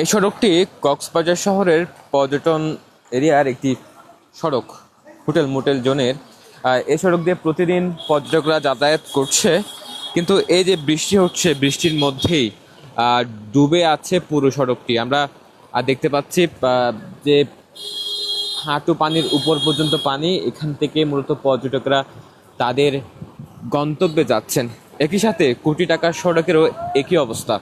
এই সড়কটি কক্সবাজার শহরের পর্যটন এরিয়ার একটি সড়ক, হোটেল মোটেল জোনের। এই সড়ক দিয়ে প্রতিদিন পর্যটকরা যাতায়াত করছে, কিন্তু এই যে বৃষ্টি হচ্ছে, বৃষ্টির মধ্যেই ডুবে আছে পুরো সড়কটি। আমরা দেখতে পাচ্ছি যে হাঁটু পানির উপর পর্যন্ত পানি। এখান থেকে মূলত পর্যটকরা তাদের গন্তব্যে যাচ্ছেন। একই সাথে কোটি টাকার সড়কেরও একই অবস্থা।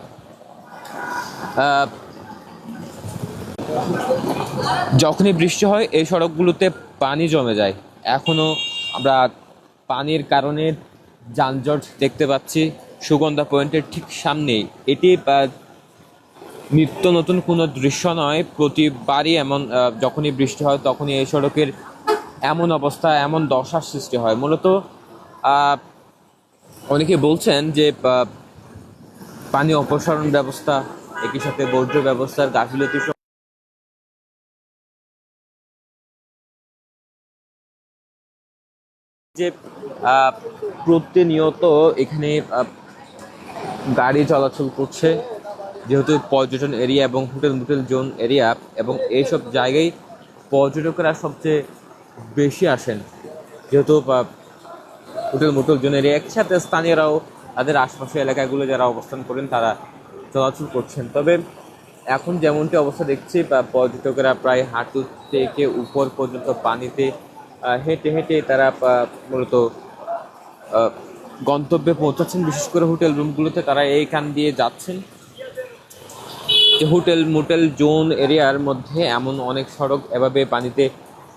যখনই বৃষ্টি হয় এই সড়কগুলোতে পানি জমে যায়। এখনও আমরা পানির কারণে যানজট দেখতে পাচ্ছি সুগন্ধা পয়েন্টের ঠিক সামনেই। এটি নিত্য নতুন কোনো দৃশ্য নয়, প্রতিবারই এমন। যখনই বৃষ্টি হয় তখনই এই সড়কের এমন অবস্থা, এমন দশার সৃষ্টি হয়। মূলত অনেকে বলছেন যে পানি অপসারণ ব্যবস্থা, একই সাথে বর্জ্য ব্যবস্থার গাফিলতি যে প্রতিনিয়ত এখানে গাড়ি চলাচল করছে, যেহেতু পর্যটন এরিয়া এবং হোটেল মোটেল জোন এরিয়া, এবং এইসব জায়গায় পর্যটকেরা সবচেয়ে বেশি আসেন। যেহেতু হোটেল মোটেল জোন এরিয়া, একসাথে স্থানীয়রাও তাদের আশপাশের এলাকাগুলো যারা অবস্থান করেন তারা চলাচল করছেন। তবে এখন যেমনটি অবস্থা দেখছি, পর্যটকেরা প্রায় হাঁটু থেকে উপর পর্যন্ত পানিতে হেঁটে হেঁটে তারা মূলত গন্তব্যে পৌঁছাচ্ছেন। বিশেষ করে হোটেল রুমগুলোতে তারা এইখান দিয়ে যাচ্ছেন। যে হোটেল মোটেল জোন এরিয়ার মধ্যে এমন অনেক সড়ক এভাবে পানিতে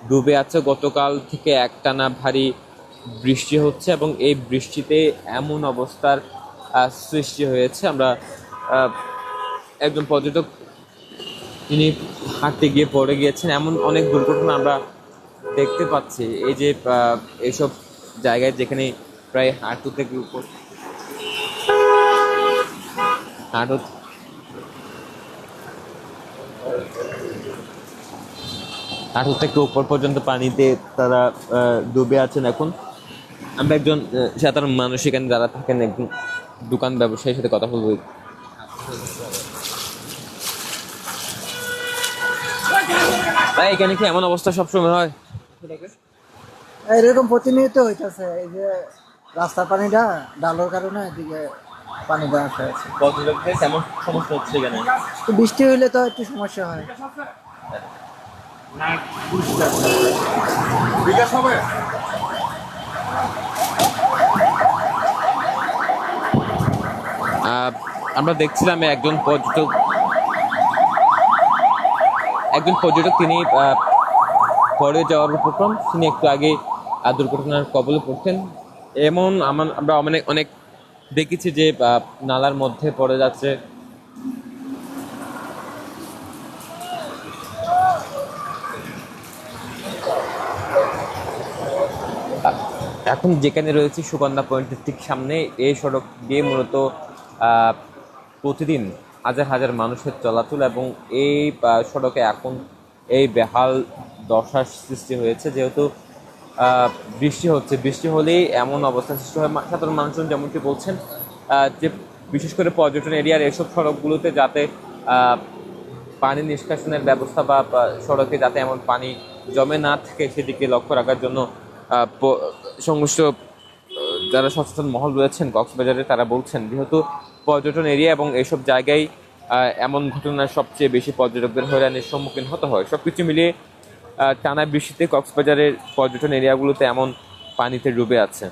ডুবে আছে। গতকাল থেকে একটানা ভারী বৃষ্টি হচ্ছে এবং এই বৃষ্টিতে এমন অবস্থার সৃষ্টি হয়েছে। আমরা একজন পর্যটক, তিনি হাঁটতে গিয়ে পড়ে গিয়েছেন, এমন অনেক দুর্ঘটনা আমরা দেখতে পাচ্ছি। এই যে এইসব জায়গায় যেখানে প্রায় হাঁটু থেকে উপর হাঁটু থেকে উপর পর্যন্ত পানিতে তারা ডুবে আছেন। এখন আমরা একজন সাধারণ মানুষ এখানে যারা থাকেন, একজন দোকান ব্যবসায়ীর সাথে কথা বলবো। ভাই, এখানে কি এমন অবস্থা সবসময় হয়? এরকম প্রতিনিয়ত হইতাছে। এই যে রাস্তার পানিটা ডালোর কারণে এদিকে পানিটা আসে আছে। পর্যটকদের কেমন সমস্যা হচ্ছে এখানে? তো বৃষ্টি হইলে তো একটু সমস্যা হয়। আমরা দেখছিলাম একজন পর্যটক তিনি পড়ে যাওয়ার উপক্রম, তিনি একটু আগে দুর্ঘটনার কবলে পড়তেন। এমন আমরা অনেক দেখেছি যে নালার মধ্যে পড়ে যাচ্ছে। এখন যেখানে রয়েছে সুগন্ধা পয়েন্টের ঠিক সামনে, এই সড়ক দিয়ে মূলত প্রতিদিন হাজার হাজার মানুষের চলাচল, এবং এই সড়কে এখন এই বেহাল দশার সৃষ্টি হয়েছে। যেহেতু বৃষ্টি হলেই এমন অবস্থা সৃষ্টি হয়। সাধারণ মানুষজন যেমনটি বলছেন যে বিশেষ করে পর্যটন এরিয়ার এসব সড়কগুলোতে যাতে পানি নিষ্কাশনের ব্যবস্থা বা সড়কে যাতে এমন পানি জমে না থাকে সেদিকে লক্ষ্য রাখার জন্য সংশ্লিষ্ট যারা সচেতন মহল রয়েছেন কক্সবাজারে, তারা বলছেন যেহেতু পর্যটন এরিয়া এবং এইসব জায়গায় এমন ঘটনার সবচেয়ে বেশি পর্যটকদের হয়রানির সম্মুখীন হতে হয়। সবকিছু মিলিয়ে টানা বৃষ্টিতে কক্সবাজারের পর্যটন এরিয়াগুলোতে এমন পানিতে ডুবে আছে।